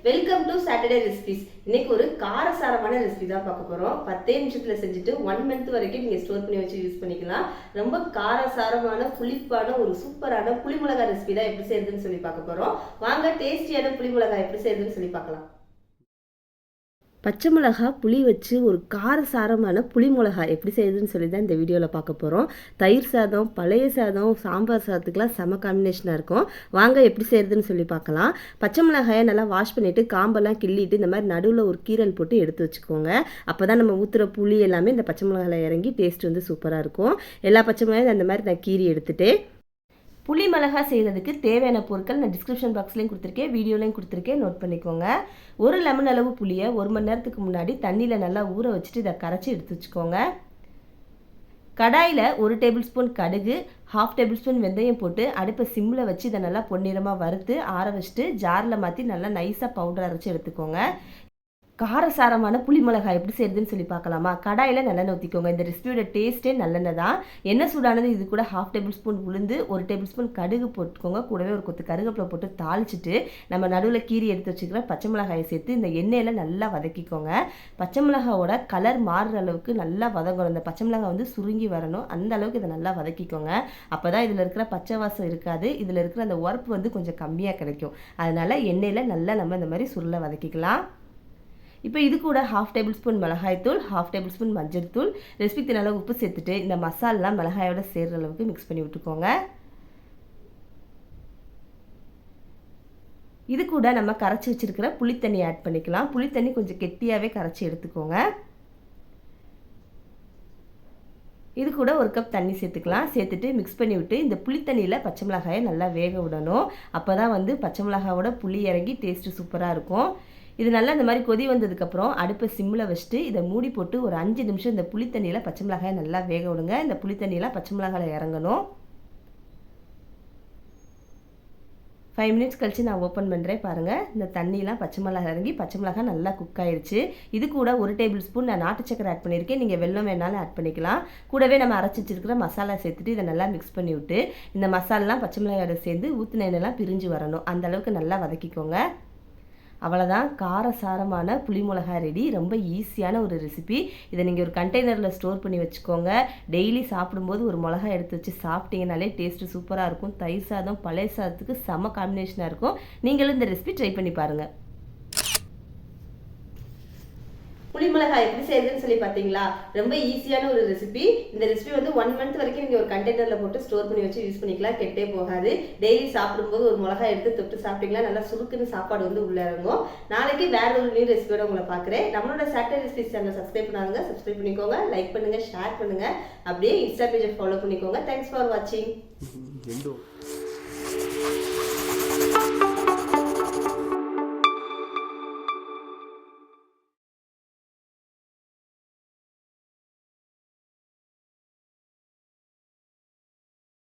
Welcome to Saturday recipes. இன்னைக்கு ஒரு காரசாரமான ரெசிபி தான் பார்க்க போறோம். 10 நிமிஷத்துல செஞ்சுட்டு 1 மந்த் வரைக்கும் நீங்க ஸ்டோர் பண்ணி வச்சு யூஸ் பண்ணிக்கலாம். ரொம்ப காரசாரமான புளிப்பான ஒரு சூப்பரான புளி மிளகாய் ரெசிபி தான் எப்படி செய்யறதுன்னு சொல்லி பார்க்க போறோம். வாங்க டேஸ்டியான புளி மிளகாய் எப்படி செய்யறதுன்னு சொல்லி பார்க்கலாம். பச்சை மிளகா புளி வச்சு ஒரு காரசாரமான புளி மிளகாய் எப்படி செய்யுதுன்னு சொல்லி தான் இந்த வீடியோவில் பார்க்க போகிறோம். தயிர் சாதம், பழைய சாதம், சாம்பார் சாதத்துக்குலாம் செம காம்பினேஷனாக இருக்கும். வாங்க எப்படி செய்யுதுன்னு சொல்லி பார்க்கலாம். பச்சை மிளகாயை நல்லா வாஷ் பண்ணிவிட்டு காம்பெல்லாம் கிள்ளிட்டு இந்த மாதிரி நடுவில் ஒரு கீரல் போட்டு எடுத்து வச்சுக்கோங்க. அப்போ தான் நம்ம ஊற்றுற புளி எல்லாமே இந்த பச்சை மிளகாயில் இறங்கி டேஸ்ட் வந்து சூப்பராக இருக்கும். எல்லா பச்சை மிளகாயும் அந்த மாதிரி நான் கீரி எடுத்துகிட்டு புளி மிளகாய் செய்கிறதுக்கு தேவையான பொருட்கள் நான் டிஸ்கிரிப்ஷன் பாக்ஸ்லேயும் கொடுத்துருக்கேன், வீடியோலையும் கொடுத்துருக்கேன், நோட் பண்ணிக்கோங்க. ஒரு லெமன் அளவு புளியை 1 மணி நேரத்துக்கு முன்னாடி தண்ணியில் நல்லா ஊற வச்சுட்டு இதை கரைச்சி எடுத்து வச்சுக்கோங்க. கடாயில் 1 டேபிள் ஸ்பூன் கடுகு, 1/2 டேபிள் ஸ்பூன் வெந்தயம் போட்டு அடுப்பை சிம்மில் வச்சு இதை நல்லா பொன்னிறமாக வறுத்து ஆற வச்சுட்டு ஜாரில் மாற்றி நல்லா நைஸாக பவுடர் அரைச்சி எடுத்துக்கோங்க. காரசாரமான புளி மிளகாய் எப்படி செய்யுதுன்னு சொல்லி பார்க்கலாமா. கடாயில் நல்லெண்ணெய் ஊற்றிக்கோங்க. இந்த ரெசிபியோட டேஸ்ட்டே நல்லெண்ணெய் தான். எண்ணெய் சூடானது இது கூட 1/2 டேபிள் ஸ்பூன் உளுந்து, 1 டேபிள் ஸ்பூன் கடுகு போட்டுக்கோங்க. கூடவே ஒரு கொத்து கருவேப்பிலை போட்டு தாளிச்சிட்டு நம்ம நடுவில் கீரி எடுத்து வச்சுக்கிற பச்சை மிளகாயை சேர்த்து இந்த எண்ணெயில் நல்லா வதக்கிக்கோங்க. பச்சை மிளகாவோட கலர் மாறுற அளவுக்கு நல்லா வதங்கணும். இந்த பச்சை மிளகாய் வந்து சுருங்கி வரணும், அந்த அளவுக்கு இதை நல்லா வதக்கிக்கோங்க. அப்போ தான் இதில் இருக்கிற பச்சை வாசம் இருக்காது, இதில் இருக்கிற அந்த உரப்பு வந்து கொஞ்சம் கம்மியாக கிடைக்கும். அதனால் எண்ணெயில் நல்லா நம்ம இந்த மாதிரி சுருளை வதக்கிக்கலாம். இப்போ இது கூட 1/2 டேபிள் ஸ்பூன் மிளகாய்த்தூள், 1/2 டேபிள் ஸ்பூன் மஞ்சள் தூள், ரெசிபிக்கு நல்லா உப்பு சேர்த்துட்டு இந்த மசாலெலாம் மிளகாயோட சேர்கிற அளவுக்கு மிக்ஸ் பண்ணி விட்டுக்கோங்க. இது கூட நம்ம கரைச்சி வச்சுருக்கிற புளித்தண்ணி ஆட் பண்ணிக்கலாம். புளித்தண்ணி கொஞ்சம் கெட்டியாகவே கரைச்சி எடுத்துக்கோங்க. இது கூட 1 கப் தண்ணி சேர்த்துக்கலாம். சேர்த்துட்டு மிக்ஸ் பண்ணி விட்டு இந்த புளித்தண்ணியில் பச்சை மிளகாயை நல்லா வேக விடணும். அப்போ தான் வந்து பச்சை மிளகாயோட புளி இறங்கி டேஸ்ட்டு சூப்பராக இருக்கும். இது நல்லா இந்த மாதிரி கொதி வந்ததுக்கப்புறம் அடுப்பை சிம்மில் வச்சுட்டு இதை மூடி போட்டு ஒரு 5 நிமிஷம் இந்த புளித்தண்ணியில் பச்சை மிளகாயை நல்லா வேக விடுங்க. இந்த புளித்தண்ணியெலாம் பச்சை மிளகாயில் இறங்கணும். 5 மினிட்ஸ் கழித்து நான் ஓப்பன் பண்ணுறேன். பாருங்கள், இந்த தண்ணியெலாம் பச்சை மிளகாய் இறங்கி பச்சை மிளகாய் நல்லா குக் ஆயிடுச்சு. இது கூட 1 டேபிள் ஸ்பூன் நான் நாட்டு சக்கரை ஆட் பண்ணியிருக்கேன். நீங்கள் வெல்லம் வேணாலும் ஆட் பண்ணிக்கலாம். கூடவே நம்ம அரைச்சி வச்சிருக்கிற மசாலா சேர்த்துட்டு இதை நல்லா மிக்ஸ் பண்ணி விட்டு இந்த மசாலாலாம் பச்சை மிளகாயோட சேர்ந்து ஊற்றின எண்ணெய்லாம் பிரிஞ்சு வரணும். அந்த அளவுக்கு நல்லா வதக்கிக்கோங்க. அவ்வளோதான், காரசாரமான புளி மிளகாய் ரெடி. ரொம்ப ஈஸியான ஒரு ரெசிபி. இதை நீங்கள் ஒரு கண்டெய்னரில் ஸ்டோர் பண்ணி வச்சுக்கோங்க. டெய்லி சாப்பிடும்போது ஒரு மிளகாய் எடுத்து வச்சு சாப்பிட்டீங்கனாலே டேஸ்ட்டு சூப்பராக இருக்கும். தயிர் சாதம், பழைய சாதத்துக்கு செம்ம காம்பினேஷனாக இருக்கும். நீங்களும் இந்த ரெசிபி ட்ரை பண்ணி பாருங்கள். புளி மிளகாய் எப்படி செய்யறதுன்னு சொல்லி பார்த்தீங்களா? ரொம்ப ஈஸியான ஒரு ரெசிபி. இந்த ரெசிபி வந்து 1 மந்த் வரைக்கும் நீங்கள் ஒரு கண்டெய்னரில் போட்டு ஸ்டோர் பண்ணி வச்சு யூஸ் பண்ணிக்கலாம். கெட்டே போகாது. டெய்லி சாப்பிடும்போது ஒரு மிளகாய் எடுத்து தொட்டு சாப்பிட்டீங்களா நல்லா சுருக்குன்னு சாப்பாடு வந்து உள்ளே இறங்கும். நாளைக்கு வேற ஒரு நியூ ரெசிபியோட உங்களை பார்க்குறேன். நம்மளோட சாட்டர்டே ரெசிபிஸ் சேனல் சப்ஸ்கிரைப் பண்ணாங்க, சப்ஸ்கிரைப் பண்ணிக்கோங்க, லைக் பண்ணுங்கள், ஷேர் பண்ணுங்கள், அப்படியே இன்ஸ்டா பேஜை ஃபாலோ பண்ணிக்கோங்க. தேங்க்ஸ் ஃபார் வாட்சிங்.